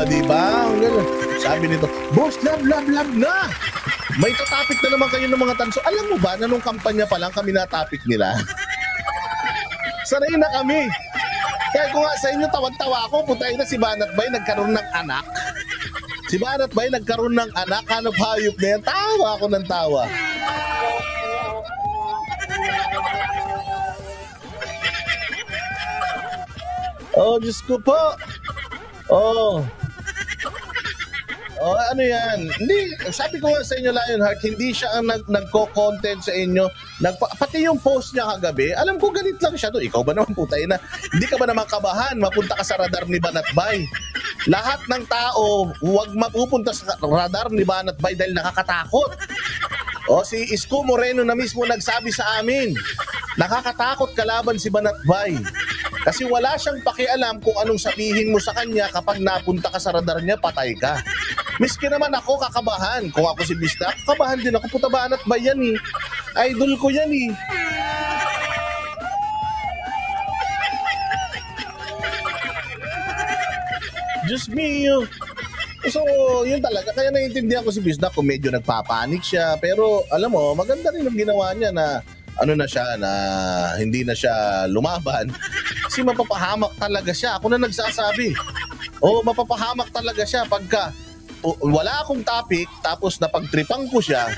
di ba? Sabi nito, boss, love na. May topic na naman kayo ng mga tanso. Alam mo ba na nung kampanya pa lang kami na-topic nila? Sanay na kami. Kaya kung nga sa inyo, tawan-tawa ako, putay na si Banat Bay nagkaroon ng anak. Si Banat Bay nagkaroon ng anak, hanap hayop na yan. Tawa ako ng tawa. Oh, Diyos ko po. Oh, ano yan? Hindi, sabi ko nga sa inyo, Lionheart, hindi siya ang nagko-content sa inyo. Pati yung post niya kagabi, alam ko galit lang siya doon. Ikaw ba naman putay na? Hindi ka ba naman kabahan? Mapunta ka sa radar ni Banat Bay. Lahat ng tao, huwag mapupunta sa radar ni Banat Bay dahil nakakatakot. O si Isko Moreno na mismo nagsabi sa amin, nakakatakot kalaban si Banat Bay. Kasi wala siyang pakialam kung anong sabihin mo sa kanya kapag napunta ka sa radar niya, patay ka. Miski naman ako kakabahan. Kung ako si Bista, kakabahan din ako. Puta Banat Bay yan eh. Idol ko yan eh. Diyos mio. So, yun talaga. Kaya naiintindihan ko si Bista kung medyo nagpapanik siya. Pero alam mo, maganda rin ang ginawa niya na ano na siya, na hindi na siya lumaban. Kasi mapapahamak talaga siya. Ako na nagsasabi. Mapapahamak talaga siya pagka wala akong topic, tapos napagtripan ko siya,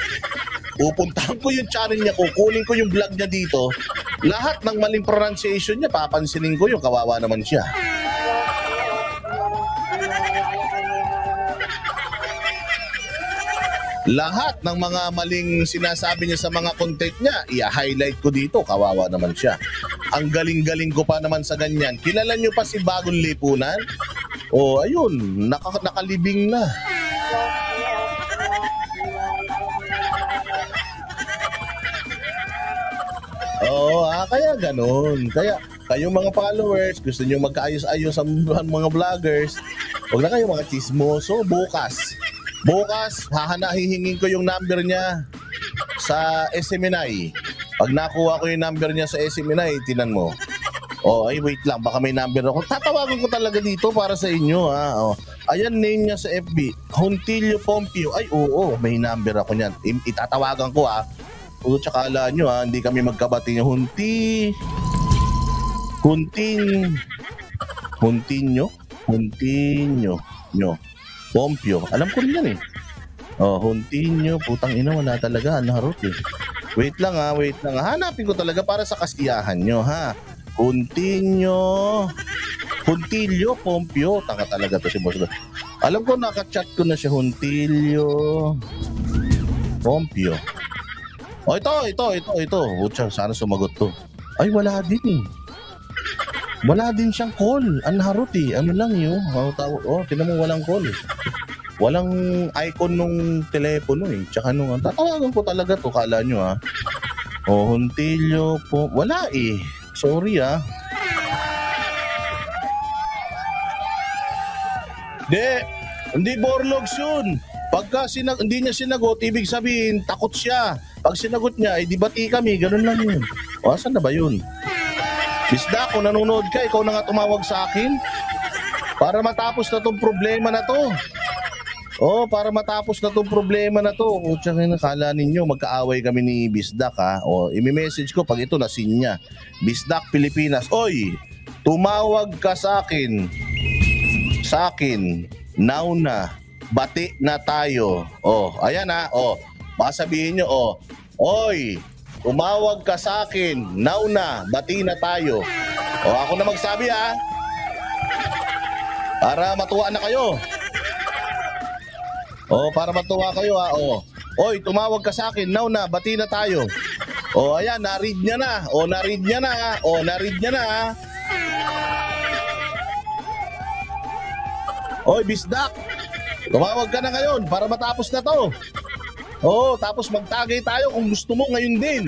pupuntahan ko yung channel niya, kukunin ko yung vlog niya dito, lahat ng maling pronunciation niya, papansinin ko yung kawawa naman siya. Lahat ng mga maling sinasabi niya sa mga content niya, i-highlight ko dito, kawawa naman siya. Ang galing-galing ko pa naman sa ganyan. Kilala niyo pa si Bagong Lipunan? Ayun, nakalibing na. Kaya ganun. Kaya kayong mga followers, gusto niyo magkaayos-ayos sa mga vloggers, huwag na kayo mga chismoso. Bukas, hihingin ko yung number niya sa SMNI. Pag nakuha ko yung number niya sa SMNI, tinan mo. Wait lang, baka may number ako. Tatawagan ko talaga dito para sa inyo, ha. Ayan, name niya sa FB, Hontilio Pompeo. Ay, oo, may number ako niyan. Itatawagan ko, ha. Tsaka alam nyo, ha, hindi kami magkabati niya. Hontinyo. Pompeo. Alam ko rin yan, eh. Hontinyo. Putang ina, wala talaga. Naharot, eh. Wait lang. Hanapin ko talaga para sa kasiyahan nyo, ha. Hontilio Pompeo. Tanga talaga to si boss. Alam ko, nakachat ko na siya. Hontilio Pompeo. Ito. Utsa, sana sumagot to. Ay, wala din eh. Wala din siyang call. Ang harot eh. Ano lang yun? Tinan mo, walang call eh. Walang icon nung telepono eh. Tsaka nung, tatawagan ko talaga to. Kala nyo ha. Hontilio po. Wala eh. Sorry ah. Hindi Borlogs yun. Pagka hindi niya sinagot, ibig sabihin, takot siya. Pag sinagot niya, di bati kami. Ganun lang yun. Saan na ba yun? Bisda, kung nanonood ka, ikaw na nga tumawag sa akin. Para matapos na tong problema na to. Para matapos na tong problema na to. Tsaka nakala ninyo, magkaaway kami ni Bisdak ha. Imi-message ko pag ito nasin niya. Bisdak Pilipinas. Oy, tumawag ka sa akin. Now na. Bati na tayo. Ayan ha. Baka sabihin nyo, oy, tumawag ka sa akin. Now na. Bati na tayo. Ako na magsabi ha. Para matuwa na kayo. Para matuwa kayo ha. Oy, tumawag ka sa akin. Now na. Bati na tayo. Ayan. Na-read niya na. Na-read niya na ha. Oy, Bisdak. Tumawag ka na ngayon para matapos na to. Tapos magtagay tayo kung gusto mo ngayon din.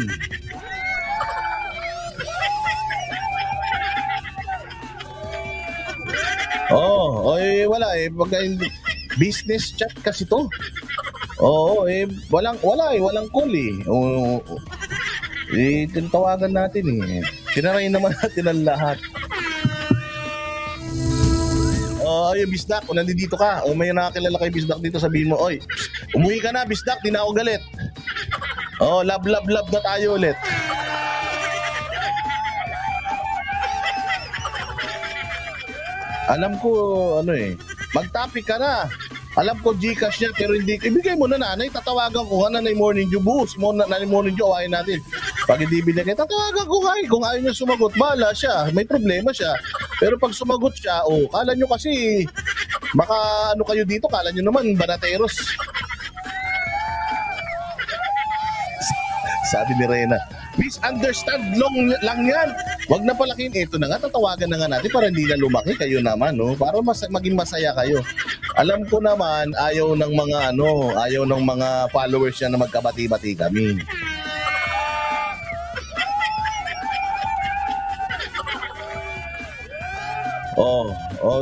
Wala eh. Business chat kasi to. Walang call eh. Tinatawagan natin eh. Tinaray naman natin ang lahat. yung Bisdak, kung nandito ka, o may nakakilala kay Bisdak dito, sabihin mo, oy, umuwi ka na, Bisdak, di na ako galit. Love na tayo ulit. Alam ko, mag-topic ka na. Alam ko Gcash niya, pero hindi. Ibigay mo na, nanay. Tatawagan ko nga, nanay Morning Dew. Buhos mo, nanay Morning Dew, awayin natin. Pag hindi binigay, tatawagan ko nga. Kung ayaw niya sumagot, bahala siya. May problema siya. Pero pag sumagot siya, kala nyo kasi, baka kayo dito, kala nyo naman, banateros. Sabi ni Reyna, please understand lang yan. Wag na palakin. Ito na nga, tatawagan na nga natin para hindi na lumaki kayo naman, no? Para maging masaya kayo. Alam ko naman, ayaw ng mga followers niya na magkabati-bati kami.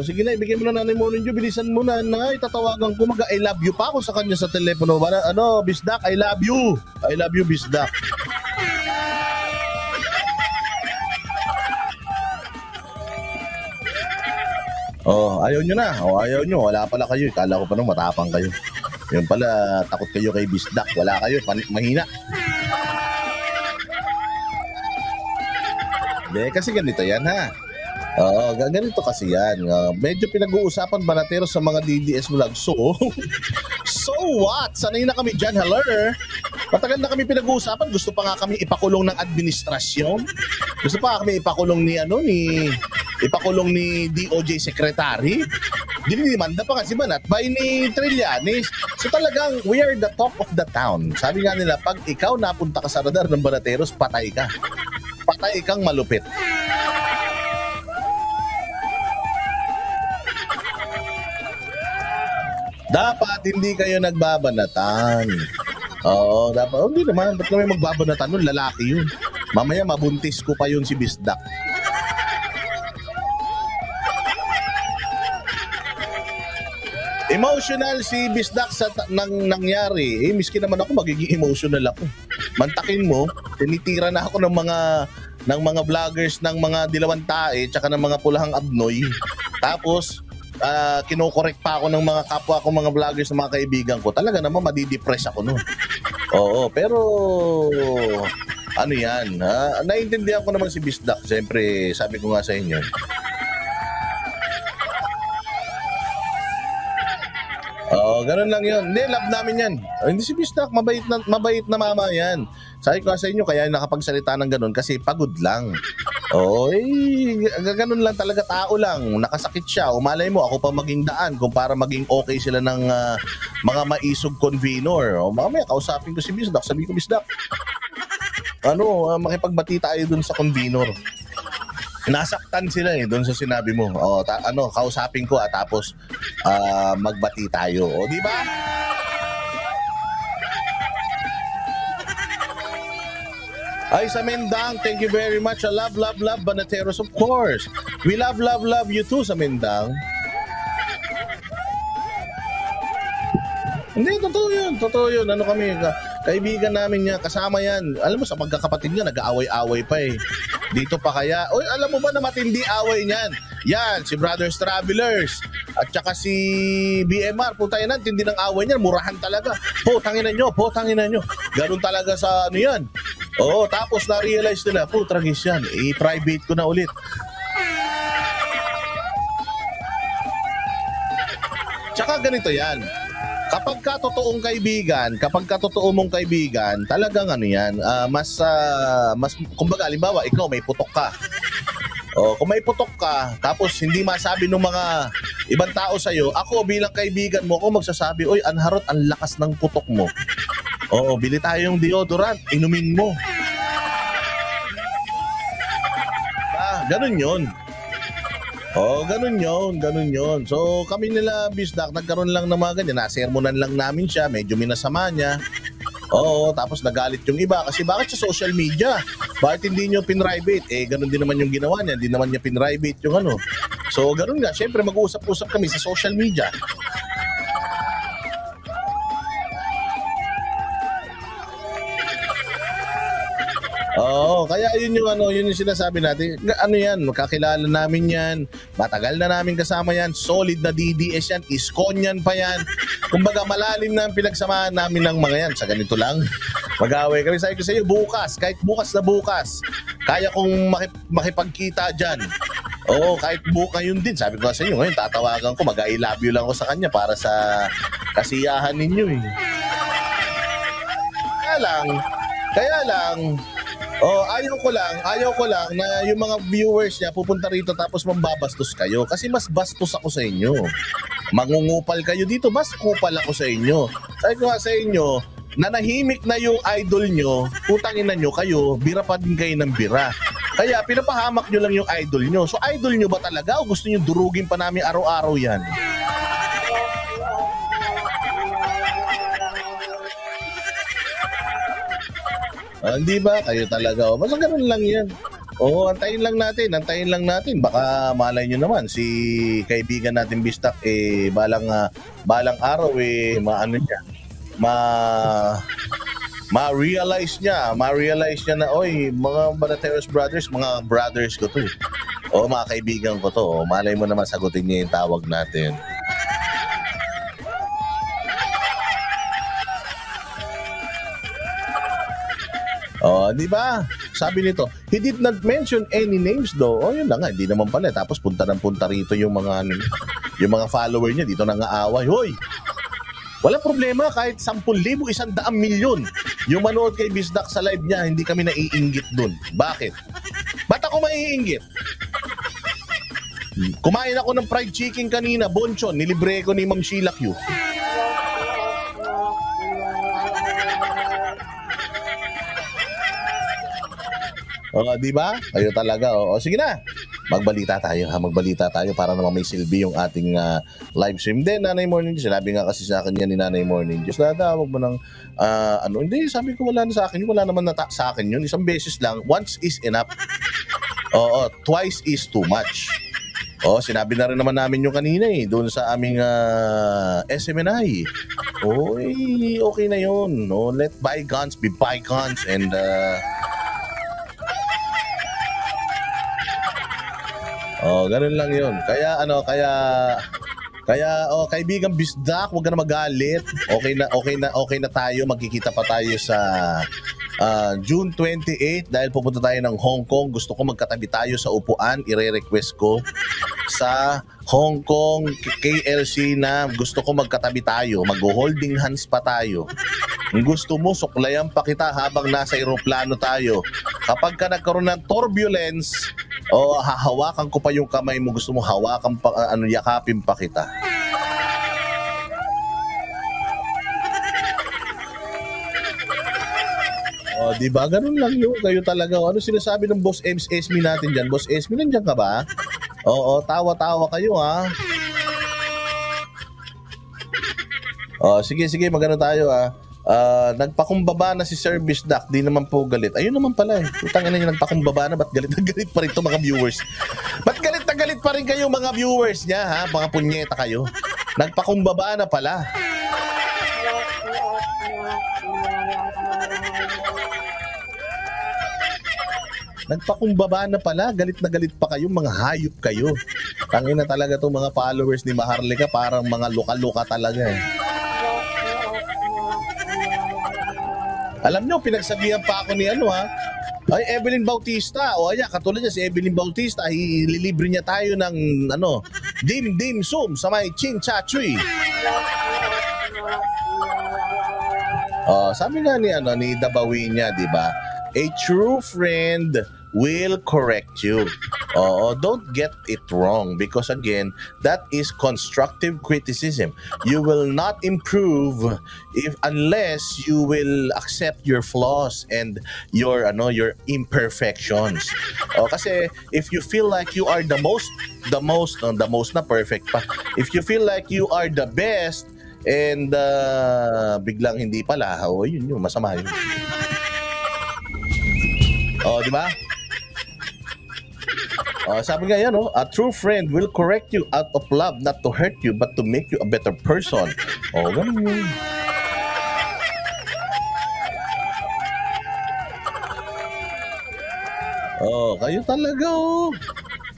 Sige na, ibigay mo na nanay Morning Dew, bilisan mo na, tatawagan ko, I love you pa ako sa kanya sa telepono. Bisdak, I love you. I love you, Bisdak. Ayaw nyo na. Ayaw nyo. Wala pala kayo. Kala ko pa nung matapang kayo. Yun pala, takot kayo kay Bisdak. Wala kayo. Mahina. Kasi ganito yan, ha? Ganito kasi yan. Medyo pinag-uusapan banatero sa mga DDS vlog. So what? Sanay na kami dyan. Hello? Matagal na kami pinag-uusapan. Gusto pa nga kami ipakulong ng administrasyon. Gusto pa kami ipakulong ni DOJ Secretary. Dinimanda pa nga si Banat by ni Trillanes. So talagang we are the talk of the town. Sabi nga nila, pag ikaw napunta ka sa radar ng banateros, patay ka. Patay kang malupit. Dapat hindi kayo nagbabanatan. Dapat. Hindi naman. Ba't kami magbabanatan nun? Lalaki yun. Mamaya mabuntis ko pa yun si Bisdak. Emotional si Bisdak sa nangyari. Miski naman ako, magiging emotional ako. Mantakin mo, tinitira na ako ng mga vloggers ng mga dilawang tae tsaka ng mga pulahang abnoy. Tapos, kinokorek pa ako ng mga kapwa ko, mga vloggers, ng mga kaibigan ko. Talaga naman madidepress ako nun. Pero ano yan, naiintindihan ko naman si Bisdak. Siyempre, sabi ko nga sa inyo, ganun lang yun. Hindi, love namin yan. Hindi si Bisdak, mabait na mama yan. Sabi ko sa inyo, kaya nakapagsalita ng ganun kasi pagod lang. Ganun lang talaga, tao lang. Nakasakit siya. Umalay mo, ako pa maging daan kung para maging okay sila ng mga maisog convenor. Mamaya, kausapin ko si Bisdak. Sabi ko, Bisdak, makipagbati tayo dun sa convenor. Nasaktan sila doon sa sinabi mo. Kausapin ko tapos magbati tayo. Di ba? Ay, sa Mendang, thank you very much. Love Banateros, of course. We love you too sa Mendang. Hindi, totoo yun. Kami, kaibigan namin niya, kasama yan. Alam mo, sa pagkakapatid niya, nag-aaway-aaway pa eh. Dito pa kaya? Alam mo ba na matindi away niyan? Yan, si Brothers Travelers. At saka si BMR, putay na, tindi ng away niyan. Murahan talaga. Tanginan nyo. Ganun talaga sa yan. Tapos na-realize nila, tragis yan. I-private ko na ulit. Tsaka ganito yan. Kapag ka totoong mong kaibigan, talagang yan, mas kumbaga, halimbawa, ikaw may putok ka. Kung may putok ka, tapos hindi masabi ng mga ibang tao sa'yo, ako bilang kaibigan mo, ako magsasabi, oy, Anharot, ang lakas ng putok mo. Bili tayong deodorant, inumin mo. Ganun yun. Ganun yun. So, kami nila, Bisdak, nagkaroon lang ng mga ganyan. Nasermonan lang namin siya, medyo minasama niya. Tapos nagalit yung iba. Kasi bakit sa social media? Bakit hindi nyo pinrivate? Ganun din naman yung ginawa niya. Hindi naman niya pinrivate yung So, ganun nga. Siyempre, mag-uusap-usap kami sa social media. Oo, kaya yun yung ano, yun yung sinasabi natin. Ano yan, kakilala namin yan. Matagal na namin kasama yan. Solid na DDS yan. Iskon yan pa yan. Kumbaga malalim na ang pinagsamahan namin ng mga yan. Sa ganito lang. Mag-away kami. Sabi ko sa iyo, bukas. Kahit bukas na bukas. Kaya kong makipagkita dyan. Oo, kahit buka yun din. Sabi ko sa inyo, ngayon tatawagan ko. Mag-I love you lang ako sa kanya para sa kasiyahan ninyo eh. Kaya lang, ayaw ko lang na yung mga viewers niya pupunta rito tapos mambabastos kayo. Kasi mas bastos ako sa inyo. Mangungupal kayo dito, mas kupal ako sa inyo. Sabi ko sa inyo, nanahimik na yung idol nyo, utangin na nyo kayo, bira pa din kayo ng bira. Kaya pinapahamak nyo lang yung idol nyo. So idol nyo ba talaga o gusto nyo durugin pa namin araw-araw yan? Hindi ba? Kayo talaga. Basta ganun lang yan. Antayin lang natin. Baka malay nyo naman, si kaibigan natin Bistak, balang araw, maano niya, ma-realize niya na, oy, mga Banateros brothers, mga brothers ko to. Mga kaibigan ko to. Malay mo naman sagutin niya yung tawag natin. Di ba? Sabi nito, he did not mention any names though. Yun lang nga, hindi naman pala. Tapos punta rito yung mga follower niya dito nang-aaway. Hoy! Walang problema kahit 10,000, 100 milyon. Yung manood kay Bisdak sa live niya, hindi kami naiinggit dun. Bakit? Ba't ako maiinggit? Kumain ako ng fried chicken kanina, bonchon, nilibre ko ni Ma'am Sheila Q. Di ba? Kayo talaga. Sige na. Magbalita tayo para naman may silbi yung ating live stream. Then, Nanay Morning Diyos, sinabi nga kasi sa akin yan ni Nanay Morning Diyos, natawag mo ng, hindi, sabi ko wala na sa akin, wala naman sa akin yun. Isang beses lang, once is enough. Twice is too much. Sinabi na rin naman namin yung kanina doon sa aming SMNI. Okay na yun. Let bygones be bygones and ganun lang yun. Kaya kaibigan Bisdak, huwag ka na magalit. Okay na tayo. Magkikita pa tayo sa June 28 dahil pupunta tayo ng Hong Kong. Gusto ko magkatabi tayo sa upuan. Ire-request ko sa Hong Kong KLC na gusto ko magkatabi tayo. Mag-holding hands pa tayo. Kung gusto mo, suklayan pa kita habang nasa eroplano tayo. Kapag ka nagkaroon ng turbulence, hahawakan ko pa yung kamay mo. Gusto mo hawakan pa, yakapin pa kita. Di ba? Ganun lang yun. Kayo talaga. Ano sinasabi ng Boss Esme natin dyan? Boss Esme, nandiyan ka ba? Tawa-tawa kayo, ha? Sige, magano tayo, ha? Nagpakumbaba na si Sir Bisdak, di naman po galit. Ayun naman pala Utangin na niya, nagpakumbaba na, ba't galit na galit pa rin to mga viewers? Ba't galit na galit pa rin kayo mga viewers niya, ha? Mga punyeta kayo. Nagpakumbaba na pala. Nagpakumbaba na pala, galit na galit pa kayo, mga hayop kayo. Tangin na talaga itong mga followers ni Maharlika, parang mga luka-luka talaga Alam nyo, pinagsabihan pa ako ni Evelyn Bautista. Katulad niya si Evelyn Bautista, ililibre niya tayo ng dim sum sa may Chin Cha Chui. Sabi nga ni Dabawi niya, di ba? A true friend will correct you. Don't get it wrong, because again, that is constructive criticism. You will not improve unless you will accept your flaws and your imperfections. Kasi if you feel like you are the most na perfect pa. If you feel like you are the best and biglang hindi pala, yun masama yun. Di ba? Sabi nga yan, a true friend will correct you out of love, not to hurt you, but to make you a better person. Ganun yun. Oh, kayo talaga, oh.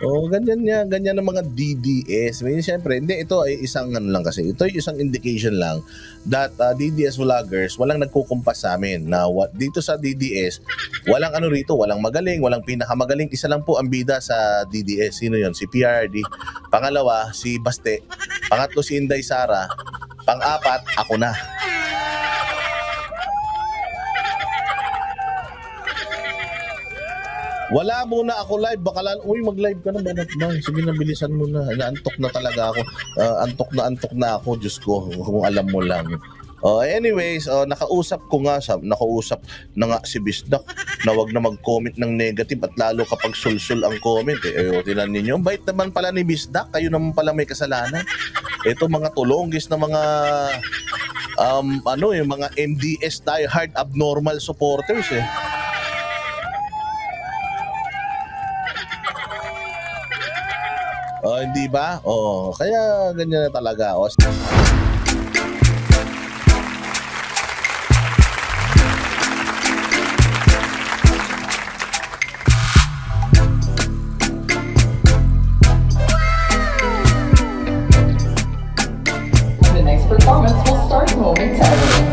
Oh, ganyan ang mga DDS. I mean, siyempre, hindi, ito ay isang ano lang kasi. Ito ay isang indication lang that DDS vloggers, walang nagkukumpas sa amin na dito sa DDS, walang ano rito, walang magaling, walang pinakamagaling. Isa lang po ang bida sa DDS. Sino yon? Si PRD. Pangalawa, si Baste. Pangatlo, si Inday Sara. Pang-apat, ako na. Wala muna ako live. Baka mag-live ka na. Banat ba? Sige na, bilisan mo na. Naantok na talaga ako. Antok na ako. Diyos ko, kung alam mo lang. Anyways, nakausap na nga si Bisdak na wag na mag-comment ng negative at lalo kapag sulsul ang comment. Tinan ninyo. Bait naman pala ni Bisdak. Kayo naman pala may kasalanan. Ito mga tulonggis na mga yung mga MDS die hard abnormal supporters eh. Hindi ba? Kaya ganyan na talaga. The next performance will start momentarily.